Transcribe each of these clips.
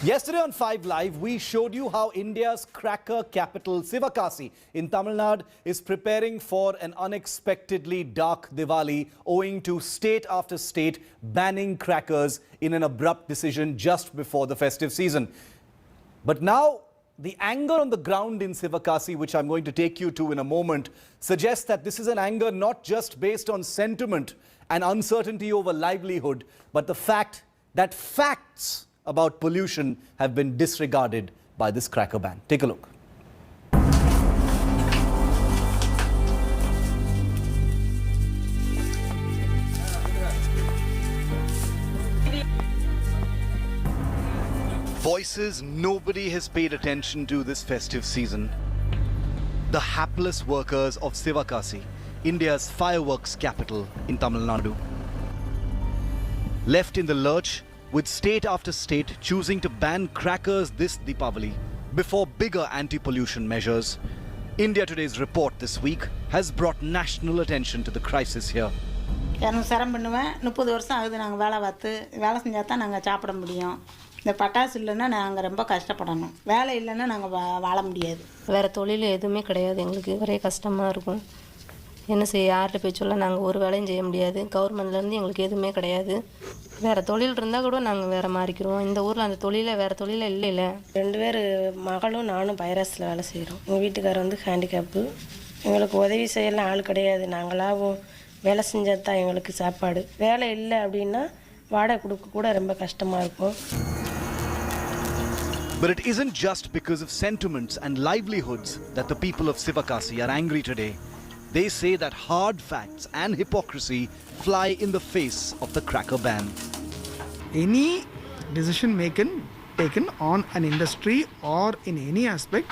Yesterday on 5 Live, we showed you how India's cracker capital, Sivakasi in Tamil Nadu, is preparing for an unexpectedly dark Diwali owing to state after state banning crackers in an abrupt decision just before the festive season. But now, the anger on the ground in Sivakasi, which I'm going to take you to in a moment, suggests that this is an anger not just based on sentiment and uncertainty over livelihood, but the fact that facts about pollution have been disregarded by this cracker ban. Take a look. Voices nobody has paid attention to this festive season. The hapless workers of Sivakasi, India's fireworks capital in Tamil Nadu. Left in the lurch, with state after state choosing to ban crackers this Deepavali before bigger anti-pollution measures, India Today's report this week has brought national attention to the crisis here. எனக்கு சரம் பண்ணுவேன் 30 வருஷம் ஆகுது நாங்கள் வேலை செஞ்சால் தான் நாங்கள் சாப்பிட முடியும். இந்த பட்டாசு இல்லைன்னா நாங்கள் ரொம்ப கஷ்டப்படணும். வேலை இல்லைன்னா நாங்கள் வாழ முடியாது. வேறு தொழில் எதுவுமே கிடையாது, எங்களுக்கு ஒரே கஷ்டமாக இருக்கும். என்ன செய்ய, யார்கிட்ட போய் சொல்ல, நாங்கள் ஒரு வேலையும் செய்ய முடியாது. கவர்மெண்ட்லேருந்து எங்களுக்கு எதுவுமே கிடையாது. வேறு தொழில் இருந்தால் கூட நாங்கள் வேறு மாறிக்கிறோம். இந்த ஊரில் அந்த தொழிலை வேறு தொழிலே இல்லை. 2 பேர் மகளும் நானும் பைரஸில் வேலை செய்கிறோம். எங்கள் வீட்டுக்காரர் வந்து ஹேண்டிகேப்பு. எங்களுக்கு உதவி செய்யலாம் ஆள் கிடையாது. நாங்களாகவும் வேலை செஞ்சால் தான் எங்களுக்கு சாப்பாடு. வேலை இல்லை அப்படின்னா வாடகை கொடுக்க கூட ரொம்ப கஷ்டமாக இருக்கும். But it isn't just because of sentiments and livelihoods that the people of Sivakasi are angry today. They say that hard facts and hypocrisy fly in the face of the cracker ban. Any decision taken on an industry or in any aspect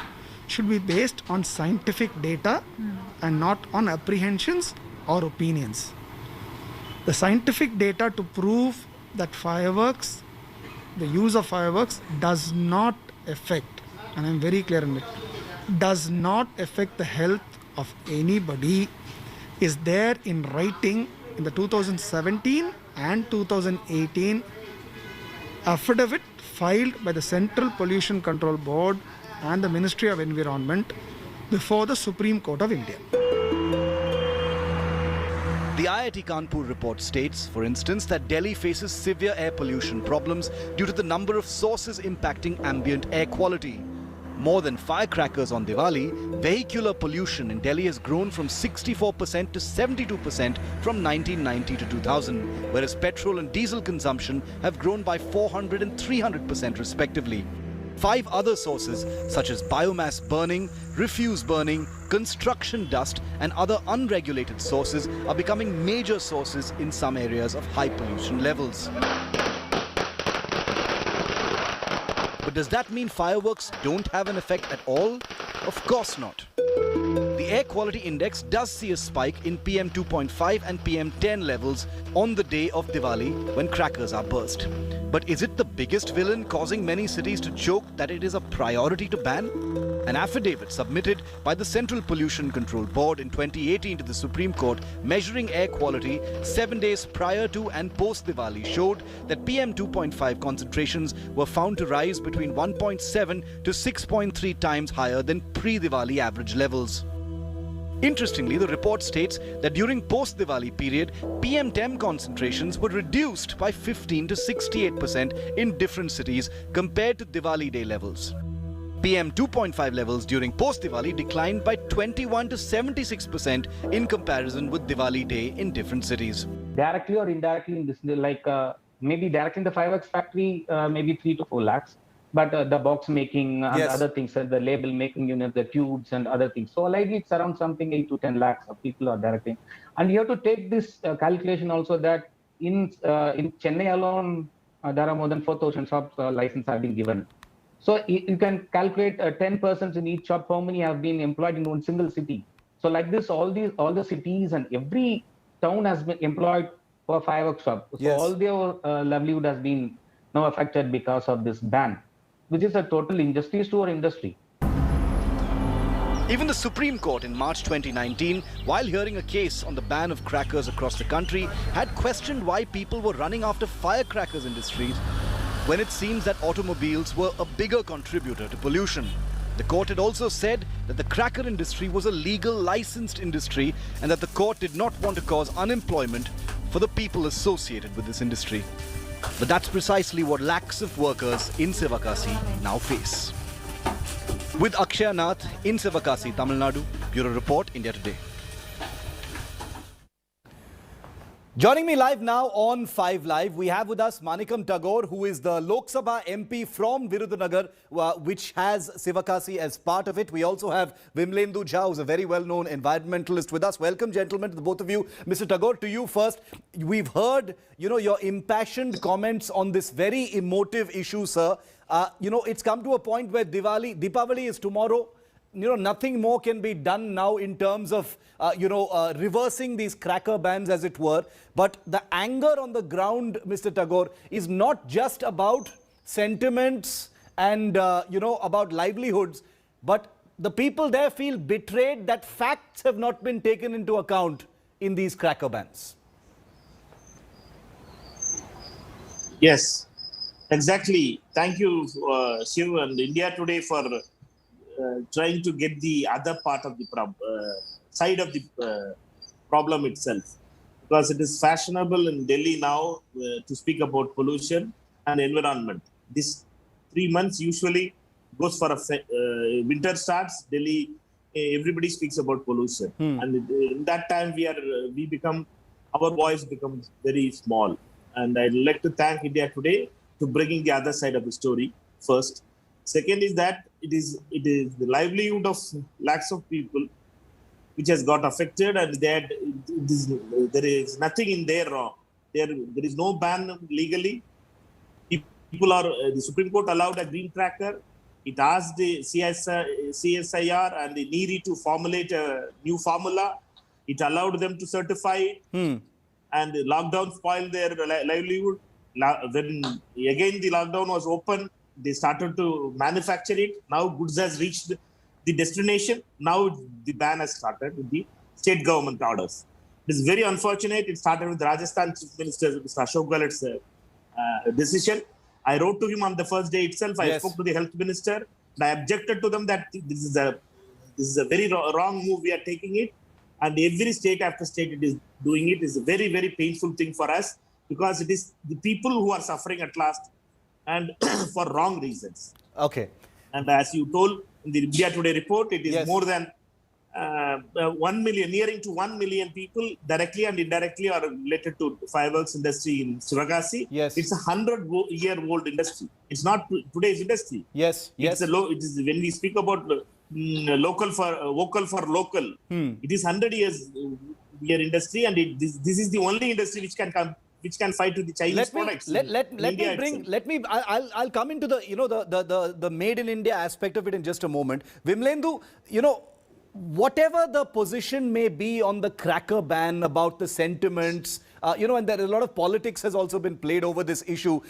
should be based on scientific data and not on apprehensions or opinions. The scientific data to prove that the use of fireworks does not affect, and I'm very clear on it, does not affect the health of anybody is there in writing in the 2017 and 2018 affidavit filed by the Central Pollution Control Board and the Ministry of Environment before the Supreme Court of India. The IIT Kanpur report states, for instance, that Delhi faces severe air pollution problems due to the number of sources impacting ambient air quality. More than firecrackers on Diwali, vehicular pollution in Delhi has grown from 64% to 72% from 1990 to 2000, whereas petrol and diesel consumption have grown by 400 and 300% respectively. 5 other sources such as biomass burning, refuse burning, construction dust and other unregulated sources are becoming major sources in some areas of high pollution levels. But does that mean fireworks don't have an effect at all? Of course not. The Air Quality Index does see a spike in PM 2.5 and PM 10 levels on the day of Diwali when crackers are burst. But is it the biggest villain causing many cities to joke that it is a priority to ban? An affidavit submitted by the Central Pollution Control Board in 2018 to the Supreme Court measuring air quality 7 days prior to and post Diwali showed that PM 2.5 concentrations were found to rise between 1.7 to 6.3 times higher than pre-Diwali average levels. Interestingly, the report states that during post-Diwali period, PM10 concentrations were reduced by 15 to 68% in different cities compared to Diwali day levels. PM 2.5 levels during post-Diwali declined by 21 to 76% in comparison with Diwali day in different cities. Directly or indirectly in this, maybe directly in the fireworks factory, maybe 3 to 4 lakhs. But the box making and other things, the label making, the tubes and other things. So likely it's around something 8 to 10 lakhs of people are directing. And you have to take this calculation also that in Chennai alone, there are more than 4,000 shops license have been given. So you can calculate 10 persons in each shop, how many have been employed in one single city. So like this, all the cities and every town has been employed for a fireworks shop. So all their livelihood has been now affected because of this ban, which is a total injustice to our industry. Even the Supreme Court in March 2019, while hearing a case on the ban of crackers across the country, had questioned why people were running after firecrackers in the streets when it seems that automobiles were a bigger contributor to pollution. The court had also said that the cracker industry was a legal licensed industry and that the court did not want to cause unemployment for the people associated with this industry. But that's precisely what lakhs of workers in Sivakasi now face. With Akshaya Nath in Sivakasi, Tamil Nadu, Bureau Report, India Today. Joining me live now on 5 Live, we have with us Manikam Tagore, who is the Lok Sabha MP from Virudhunagar, which has Sivakasi as part of it. We also have Vimlendu Jha, who's a very well-known environmentalist with us. Welcome, gentlemen, to the both of you. Mr. Tagore, to you first. We've heard, your impassioned comments on this very emotive issue, sir. It's come to a point where Deepavali is tomorrow. Nothing more can be done now in terms of, reversing these cracker bans, as it were. But the anger on the ground, Mr. Tagore, is not just about sentiments and, about livelihoods, but the people there feel betrayed that facts have not been taken into account in these cracker bans. Yes, exactly. Thank you, Shiv and India Today, for trying to get the other part of the side of the problem itself, because it is fashionable in Delhi now to speak about pollution and environment. This 3 months usually goes for a winter starts. Delhi, everybody speaks about pollution, and in that time our voice becomes very small. And I'd like to thank India Today to bringing the other side of the story first. Second is that it is the livelihood of lakhs of people which has got affected, and there is nothing in there wrong. There is no ban legally. The Supreme Court allowed a green cracker. It asked the CSIR and the NEERI to formulate a new formula. It allowed them to certify it. And the lockdown spoiled their livelihood. When again the lockdown was open, they started to manufacture it. Now goods has reached the destination. Now the ban has started with the state government orders. It is very unfortunate. It started with Rajasthan Chief Minister Mr. Ashok Gehlot's decision. I wrote to him on the first day itself. I spoke to the health minister, and I objected to them that this is a very wrong move. We are taking it, and every state after state it is doing it. Is a very, very painful thing for us, because it is the people who are suffering at last, and for wrong reasons. Okay. And as you told in the India Today report, it is more than 1 million, nearing to 1 million people directly and indirectly are related to fireworks industry in Sivakasi. Yes. It's a 100-year-old industry. It's not today's industry. Yes. It is when we speak about vocal for local. It is 100-year industry, and this is the only industry which can fight with the Chinese products. I'll come into the made in India aspect of it in just a moment. Vimlendu, whatever the position may be on the cracker ban, about the sentiments, and there is a lot of politics has also been played over this issue.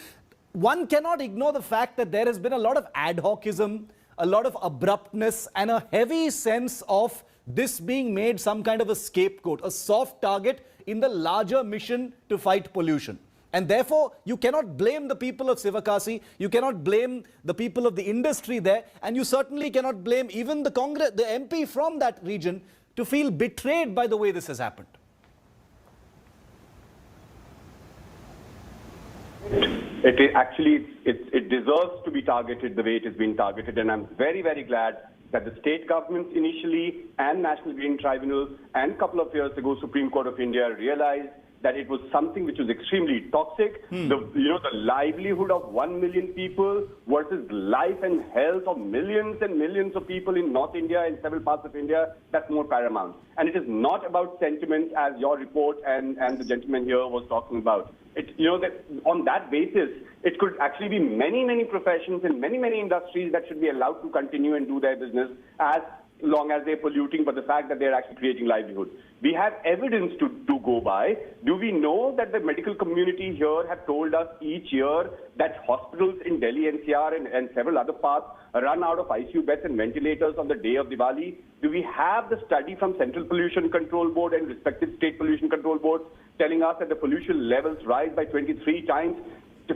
One cannot ignore the fact that there has been a lot of ad hocism, a lot of abruptness, and a heavy sense of this being made some kind of a scapegoat, a soft target in the larger mission to fight pollution. And therefore, you cannot blame the people of Sivakasi, you cannot blame the people of the industry there, and you certainly cannot blame even the MP from that region to feel betrayed by the way this has happened. It deserves to be targeted the way it has been targeted, and I'm very, very glad that the state governments initially and National Green Tribunal and a couple of years ago Supreme Court of India realized that it was something which was extremely toxic. The livelihood of 1 million people versus life and health of millions and millions of people in North India and several parts of India, that's more paramount. And it is not about sentiments, as your report and the gentleman here was talking about. That on that basis, it could actually be many, many professions and many, many industries that should be allowed to continue and do their business as long as they're polluting, but the fact that they're actually creating livelihood. We have evidence to go by. Do we know that the medical community here have told us each year that hospitals in Delhi NCR and several other parts run out of ICU beds and ventilators on the day of Diwali? Do we have the study from Central Pollution Control Board and respective state pollution control boards telling us that the pollution levels rise by 23 times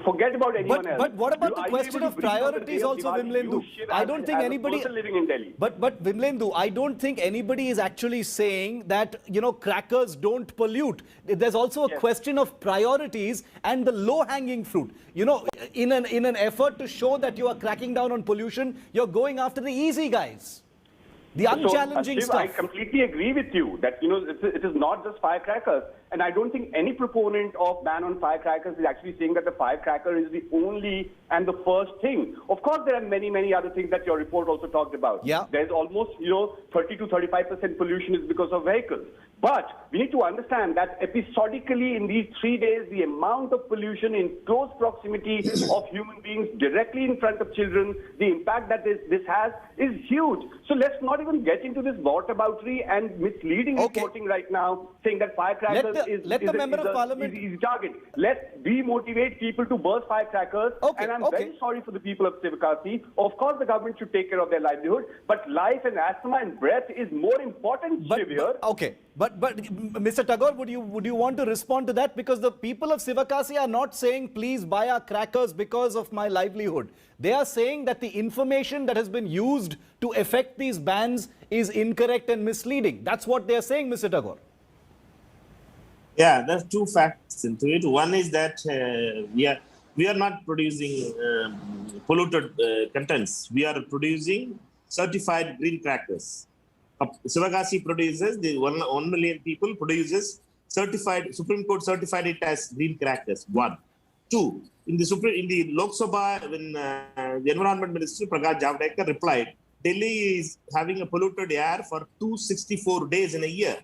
Forget about anyone else. But what about You know, the are you question able of to bring up the priorities day of also, Diwali? Vimlendu? You, Shiv, I as- don't think as a anybody. person living in Delhi. But Vimlendu, I don't think anybody is actually saying that, you know, crackers don't pollute. There's also a Yes. question of priorities and the low-hanging fruit. You know, in an effort to show that you are cracking down on pollution, you're going after the easy guys. The unchallenging Shiv, I stuff. completely agree with you that, you know, it is not just firecrackers. And I don't think any proponent of ban on firecrackers is actually saying that the firecracker is the only and the first thing. Of course, there are many, many other things that your report also talked about. Yeah. There's almost, you know, 30 to 35% pollution is because of vehicles. But we need to understand that episodically in these 3 days, the amount of pollution in close proximity of human beings directly in front of children, the impact that this has is huge. So let's not even get into this whataboutery and misleading Okay. reporting right now, saying that firecrackers Let the member of parliament- is a target. Let's demotivate people to burst firecrackers. Okay, And I'm okay. very sorry for the people of Sivakasi. Of course, the government should take care of their livelihood, but life and asthma and breath is more important, Shiv, here. Okay, but Mr. Tagore, would you want to respond to that? Because the people of Sivakasi are not saying please buy our crackers because of my livelihood. They are saying that the information that has been used to effect these bans is incorrect and misleading. That's what they are saying, Mr. Tagore. Yeah, there's two facts into it. One is that we are not producing polluted contents. We are producing certified green crackers. Sivakasi produces, the 1 million people produces certified, Supreme Court certified it as green crackers. One. Two, in the Lok Sabha, when the Environment Minister Prakash Javadekar replied, Delhi is having a polluted air for 264 days in a year.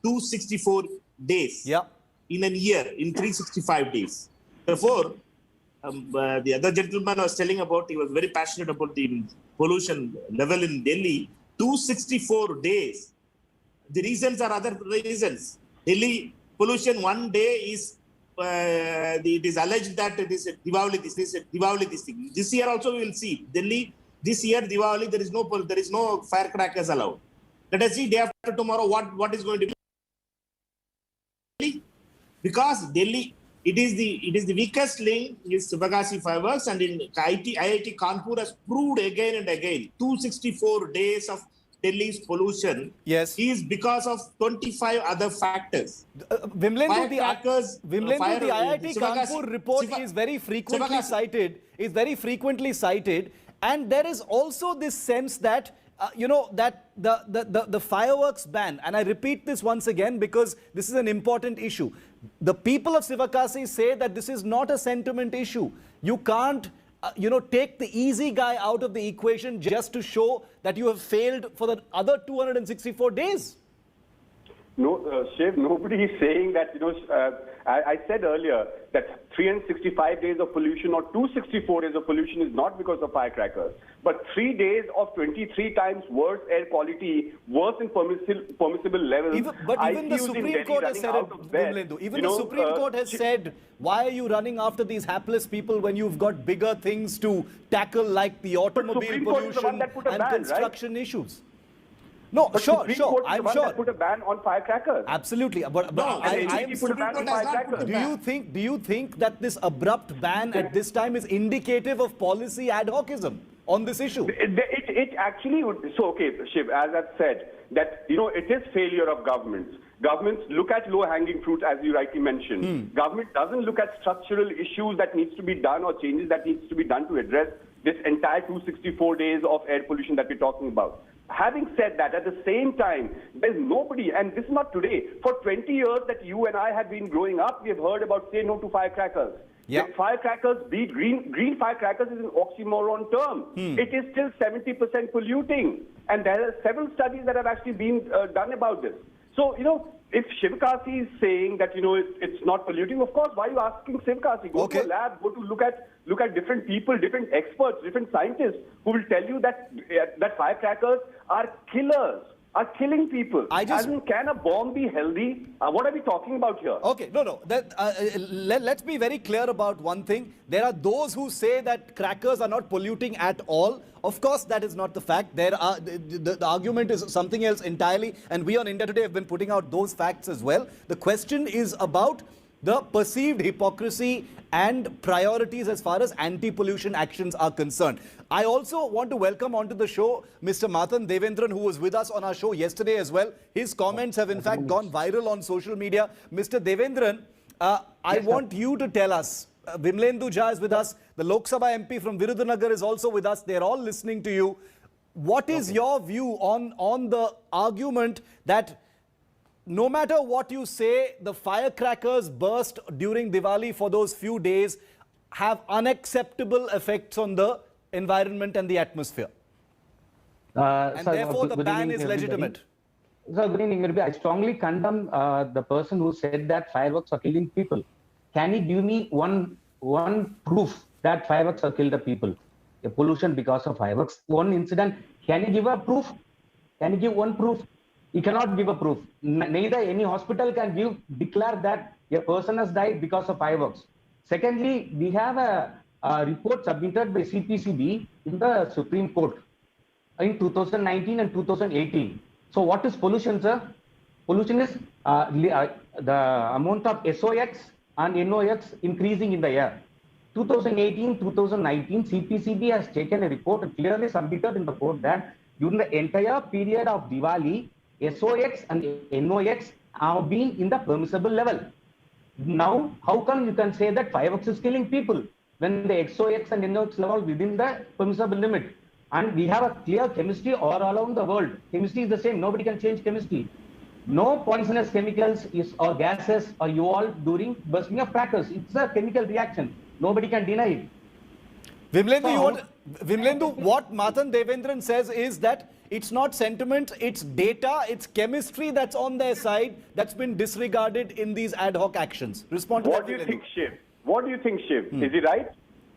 264 days Yeah. in a year, in 365 days. Therefore, the other gentleman was telling about, he was very passionate about the pollution level in Delhi. 264 days. The reasons are other reasons. Delhi pollution one day is, it is alleged that it is Diwali, this thing. This year also we will see. Delhi, this year Diwali, there is no firecrackers allowed. Let us see day after tomorrow what is going to be. Because Delhi, it is the weakest link is Sivakasi fireworks, and in IIT Kanpur has proved again and again 264 days of Delhi's pollution Yes. is because of 25 other factors. Vimlendu, the Firecrackers, IIT Sivakasi- Kanpur report Siva- is very frequently Sivakasi- cited, and there is also this sense that that the fireworks ban, and I repeat this once again because this is an important issue. The people of Sivakasi say that this is not a sentiment issue. You can't take the easy guy out of the equation just to show that you have failed for the other 264 days. No, Shiv, nobody is saying that, I said earlier that 365 days of pollution or 264 days of pollution is not because of firecrackers, but 3 days of 23 times worse air quality, worse in permissible levels. Even the ICUs in Supreme Delhi Court has running said out it, of bed. Vimlendu. Even the Supreme Court has said, why are you running after these hapless people when you've got bigger things to tackle like the automobile Supreme Court is the one pollution that put a and ban, right? construction issues? No, But sure, Supreme Court is the I'm one sure. that put a ban on firecrackers. Absolutely, but No, I and am. the put a ban on firecrackers. Do you think that this abrupt ban at this time is indicative of policy ad hocism on this issue? It actually would. So, okay, Shiv, as I've said, that, it is failure of governments. Governments look at low-hanging fruit, as you rightly mentioned. Government doesn't look at structural issues that needs to be done or changes that needs to be done to address this entire 264 days of air pollution that we're talking about. Having said that, at the same time, there's nobody, and this is not today, for 20 years that you and I have been growing up, we have heard about say no to firecrackers. Yeah. If firecrackers, be green firecrackers is an oxymoron term. It is still 70% polluting. And there are several studies that have actually been done about this. So, if Sivakasi is saying that, it's not polluting, of course, why are you asking Sivakasi? Go to a lab, go to look at different people, different experts, different scientists who will tell you that firecrackers are killers, are killing people. Can a bomb be healthy? What are we talking about here? Okay, no. Let's be very clear about one thing. There are those who say that crackers are not polluting at all. Of course, that is not the fact. The argument is something else entirely, and we on India Today have been putting out those facts as well. The question is about the perceived hypocrisy and priorities as far as anti-pollution actions are concerned. I also want to welcome onto the show Mr. Mathan Devendran, who was with us on our show yesterday as well. His comments have in fact gone viral on social media. Mr. Devendran, I want you to tell us, Vimlendu Jha is with us, the Lok Sabha MP from Virudhunagar is also with us. They're all listening to you. What is your view on the argument that no matter what you say, the firecrackers burst during Diwali for those few days have unacceptable effects on the environment and the atmosphere? And therefore the ban is legitimate. So, good evening, everybody. I strongly condemn the person who said that fireworks are killing people. Can you give me one proof that fireworks have killed the people? A pollution because of fireworks. One incident. Can you give a proof? Can you give one proof? You cannot give a proof. Neither any hospital can declare that a person has died because of fireworks. Secondly, we have a report submitted by CPCB in the Supreme Court in 2019 and 2018. So what is pollution, sir? Pollution is the amount of SOx and NOx increasing in the air. 2018, 2019, CPCB has taken a report and clearly submitted in the court that during the entire period of Diwali, SOx and NOx have been in the permissible level. Now, how come you can say that fireworks is killing people when the SOx and NOx level within the permissible limit? And we have a clear chemistry all around the world. Chemistry is the same. Nobody can change chemistry. No poisonous chemicals or gases are evolved during bursting of crackers. It's a chemical reaction. Nobody can deny it. Vimlendu, what Mathan Devendran says is that it's not sentiment, it's data, it's chemistry that's on their side that's been disregarded in these ad hoc actions. Respond to What that, do you Vimlendu. think, Shiv? What do you think, Shiv? Is he right?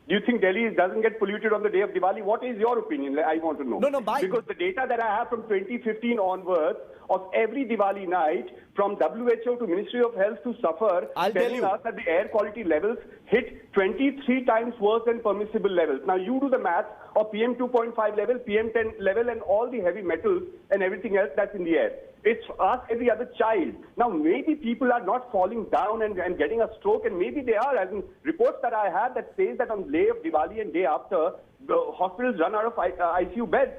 Do you think Delhi doesn't get polluted on the day of Diwali? What is your opinion? I want to know. Because the data that I have from 2015 onwards of every Diwali night, from WHO to Ministry of Health to suffer, telling us that the air quality levels hit 23 times worse than permissible levels. Now you do the math of PM 2.5 level, PM 10 level, and all the heavy metals and everything else that's in the air. It's us, every other child. Now, maybe people are not falling down and getting a stroke, and maybe they are. As in reports that I have that says that on the day of Diwali and day after, the hospitals run out of ICU beds.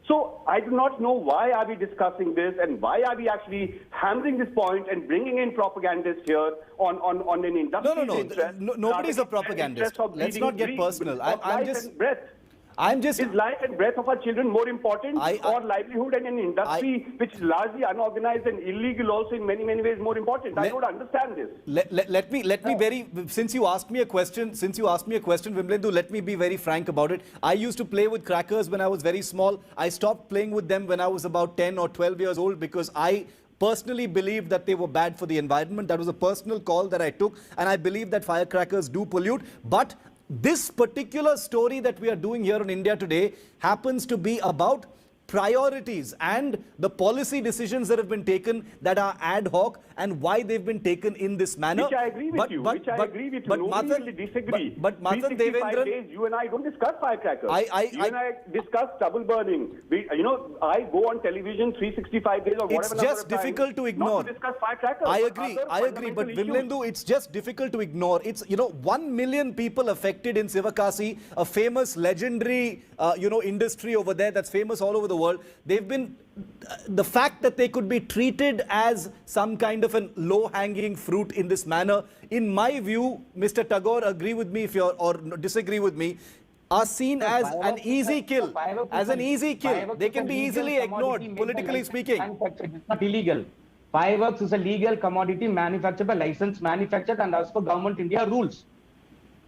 So, I do not know why are we discussing this and why are we actually hammering this point and bringing in propagandists here on an industry interest. Nobody's a propagandist. Let's not get personal. I'm just... Is life and breath of our children more important or livelihood and an industry which is largely unorganized and illegal also in many ways more important? I don't understand this. Let me since you asked me a question, Vimlendu, let me be very frank about it. I used to play with crackers when I was very small. I stopped playing with them when I was about 10 or 12 years old because I personally believed that they were bad for the environment. That was a personal call that I took, and I believe that firecrackers do pollute. But this particular story that we are doing here in India today happens to be about priorities and the policy decisions that have been taken that are ad hoc and why they've been taken in this manner. Which I agree with you. Nobody will disagree. But Mathan Devendran, days, you and I don't discuss firecrackers. You and I discuss stubble burning. I go on television 365 days or whatever. It's just difficult to ignore. Not to discuss firecrackers. I agree. But Vimlendu, it's just difficult to ignore. It's 1 million people affected in Sivakasi, a famous legendary industry over there that's famous all over the world. They've been the fact that they could be treated as some kind of a low-hanging fruit in this manner, in my view, Mr. Tagore, agree with me or disagree with me, are seen as an easy kill. As an easy kill. They can be easily ignored, politically speaking. It's not illegal. Fireworks is a legal commodity manufactured by licensed manufactured and as per government India rules.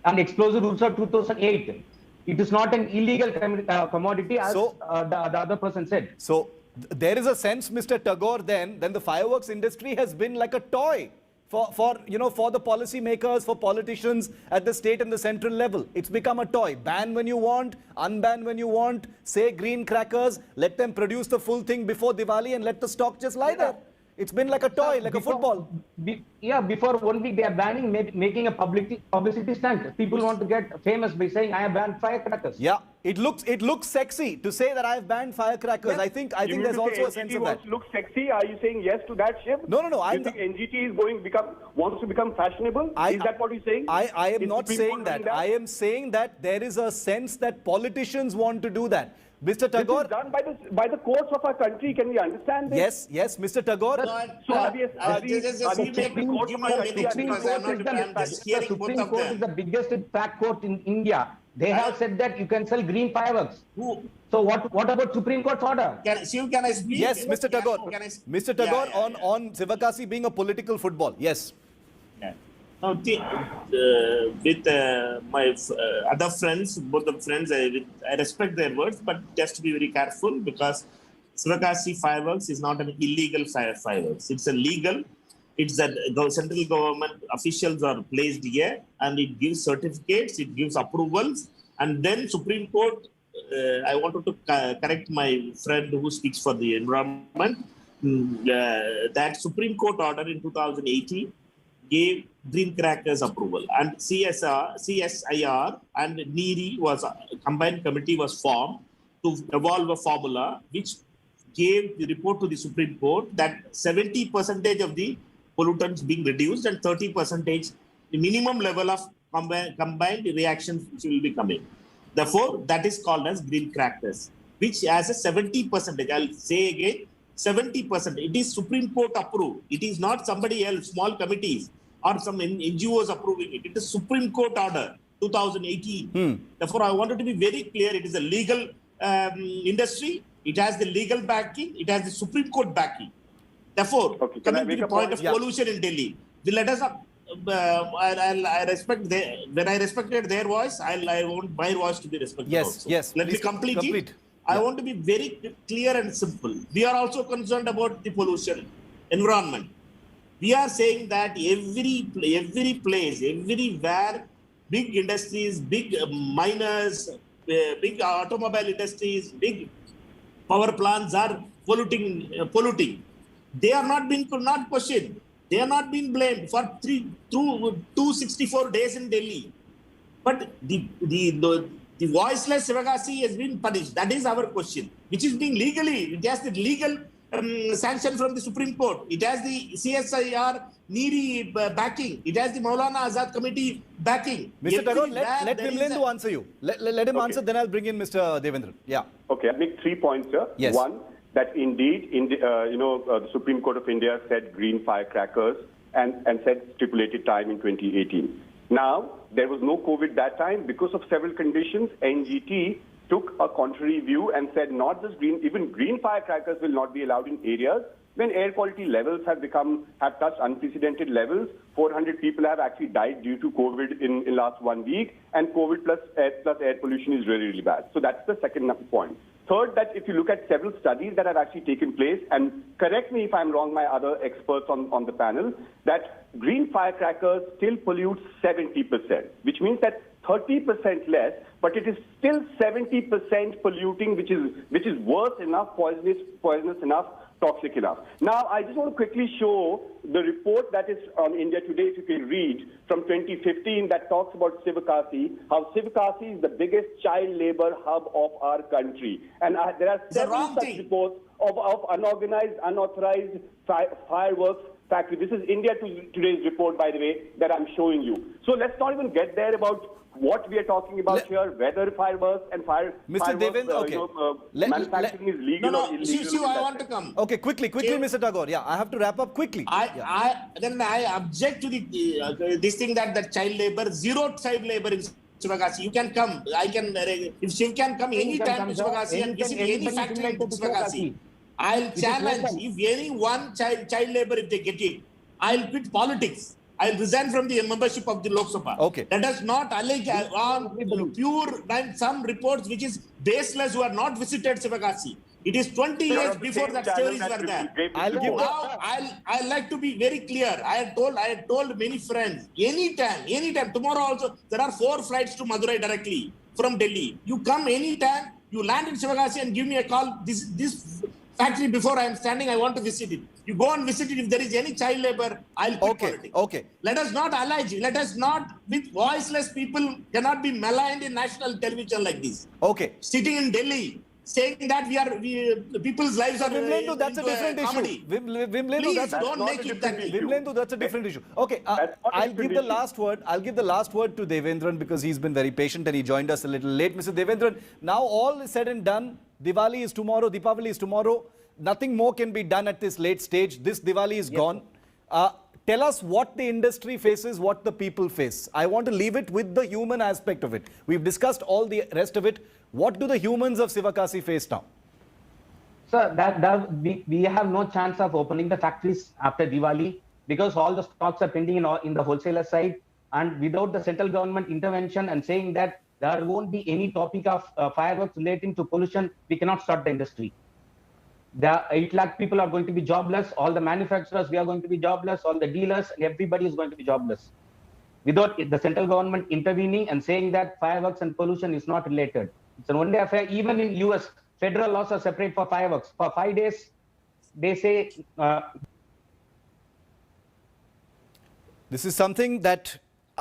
And explosive rules of 2008. It is not an illegal commodity as the other person said. So there is a sense, Mr. Tagore, then the fireworks industry has been like a toy for the policy makers, for politicians at the state and the central level. It's become a toy. Ban when you want, unban when you want, say green crackers, let them produce the full thing before Diwali and let the stock just lie there. It's been like a toy, like a football. Yeah, before 1 week they are banning, making a publicity stunt. People want to get famous by saying I have banned firecrackers. Yeah, it looks sexy to say that I've banned firecrackers. Yes. I think You mean there's to say also a sense NGT of that. wants to look sexy. Are you saying yes to that, Shiv? No. You think NGT is wants to become fashionable? Is that what you're saying? I am Is not Supreme saying Court that. doing I am saying that there is a sense that politicians want to do that. Mr. This Tagore. is done by the courts of our country. Can we understand this? Yes, Mr. Tagore. So are we checking the courts of our country? Supreme Court is the biggest fact court in India. They have said that you can sell green fireworks. So what about Supreme Court's order? Can I speak? Yes, Mr. Tagore. Mr. Tagore, Yeah. on Sivakasi being a political football. Yes. Yeah. Now, with my other friends, both the friends, I respect their words, but just to be very careful because Sivakasi fireworks is not an illegal fireworks. It's a legal. It's that the central government officials are placed here, and it gives certificates, it gives approvals, and then Supreme Court. I wanted to correct my friend who speaks for the environment. That Supreme Court order in 2018 gave green crackers approval, and CSIR and NEERI was a combined committee was formed to evolve a formula which gave the report to the Supreme Court that 70% of the pollutants being reduced and 30% the minimum level of combined reactions which will be coming. Therefore, that is called as green crackers, which has a 70%. I'll say again, 70%. It is Supreme Court approved. It is not somebody else, small committees or some NGOs approving it. It is Supreme Court order 2018. Therefore, I wanted to be very clear. It is a legal industry. It has the legal backing. It has the Supreme Court backing. Therefore, coming to the point of pollution in Delhi, let us. I respect when I respected their voice, I want my voice to be respected. Yes. Let me complete it. I want to be very clear and simple. We are also concerned about the pollution environment. We are saying that every place, everywhere, big industries, big miners, big automobile industries, big power plants are polluting. They are not questioned. They are not being blamed for 264 days in Delhi. But the voiceless Sivakasi has been punished. That is our question, which is being legally. It has the legal sanction from the Supreme Court. It has the CSIR NEERI backing. It has the Maulana Azad Committee backing. Mr. Tagore, let Vimlendu answer you. Let him answer, then I'll bring in Mr. Devendra. Yeah. Okay, I'll make 3 points here. Yes. One, that indeed, the Supreme Court of India said green firecrackers and said stipulated time in 2018. Now, there was no COVID that time. Because of several conditions, NGT took a contrary view and said not just even green firecrackers will not be allowed in areas when air quality levels have touched unprecedented levels. 400 people have actually died due to COVID in last 1 week, and COVID plus air pollution is really, really bad. So that's the second point. Third, that if you look at several studies that have actually taken place, and correct me if I'm wrong, my other experts on the panel, that green firecrackers still pollute 70%, which means that 30% less, but it is still 70% polluting, which is worse enough, poisonous enough, toxic enough. Now, I just want to quickly show the report that is on India Today, if you can read, from 2015, that talks about Sivakasi, how Sivakasi is the biggest child labor hub of our country. And there are several such reports of unorganized, unauthorized fireworks factory. This is India Today's report, by the way, that I'm showing you. So let's not even get there about what we are talking about here, whether fireworks and Mr. Devendra, okay. Manufacturing is legal or illegal. I want to come. Okay, quickly, Mr. Tagore. Yeah, I have to wrap up quickly. I object to this thing that the child labor, zero child labor in Sivakasi. You can come. If Shiv can come anytime to Sivakasi and visit any factory in Sivakasi, I'll challenge if any one child labor, if they get it, I'll quit politics. I'll resign from the membership of the Lok Sabha. Okay. Let us not allege on pure some reports which is baseless who are not visited Sivakasi. It is 20 years before that stories were there. I'll like to be very clear. I had told many friends, anytime, tomorrow also, there are 4 flights to Madurai directly from Delhi. You come anytime, you land in Sivakasi and give me a call. This factory before I am standing. I want to visit it. You go and visit it. If there is any child labor, I'll quit politics. Okay. Let us not allege. Let us not, with voiceless people, cannot be maligned in national television like this. Okay. Sitting in Delhi, saying that people's lives are Vimlendu, that's a different comedy. issue. Vimlendu, Please that's don't make it that way. Vimlendu, that's a different issue. Okay, That's not a I'll give different the last word. I'll give the last word to Devendran because he's been very patient and he joined us a little late. Mr. Devendran, now all is said and done. Diwali is tomorrow. Deepavali is tomorrow. Nothing more can be done at this late stage. This Diwali is gone. Tell us what the industry faces, what the people face. I want to leave it with the human aspect of it. We've discussed all the rest of it. What do the humans of Sivakasi face now? Sir, we have no chance of opening the factories after Diwali because all the stocks are pending in the wholesaler side, and without the central government intervention and saying that there won't be any topic of fireworks relating to pollution, we cannot start the industry. The 8 lakh people are going to be jobless. All the manufacturers, we are going to be jobless. All the dealers, and everybody is going to be jobless. Without the central government intervening and saying that fireworks and pollution is not related. It's an one-day affair. Even in US, federal laws are separate for fireworks. For 5 days, they say... This is something that,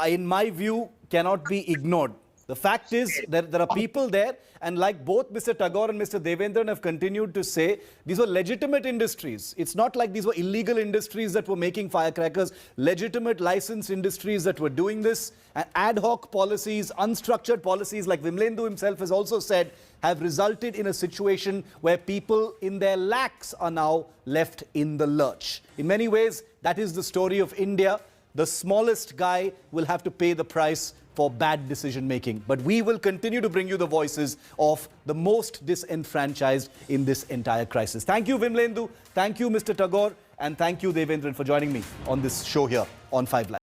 in my view, cannot be ignored. The fact is that there are people there, and like both Mr. Tagore and Mr. Devendran have continued to say, these were legitimate industries. It's not like these were illegal industries that were making firecrackers, legitimate licensed industries that were doing this, and ad hoc policies, unstructured policies, like Vimlendu himself has also said, have resulted in a situation where people in their lakhs are now left in the lurch. In many ways, that is the story of India. The smallest guy will have to pay the price for bad decision making. But we will continue to bring you the voices of the most disenfranchised in this entire crisis. Thank you, Vimlendu. Thank you, Mr. Tagore. And thank you, Devendran, for joining me on this show here on 5 Live.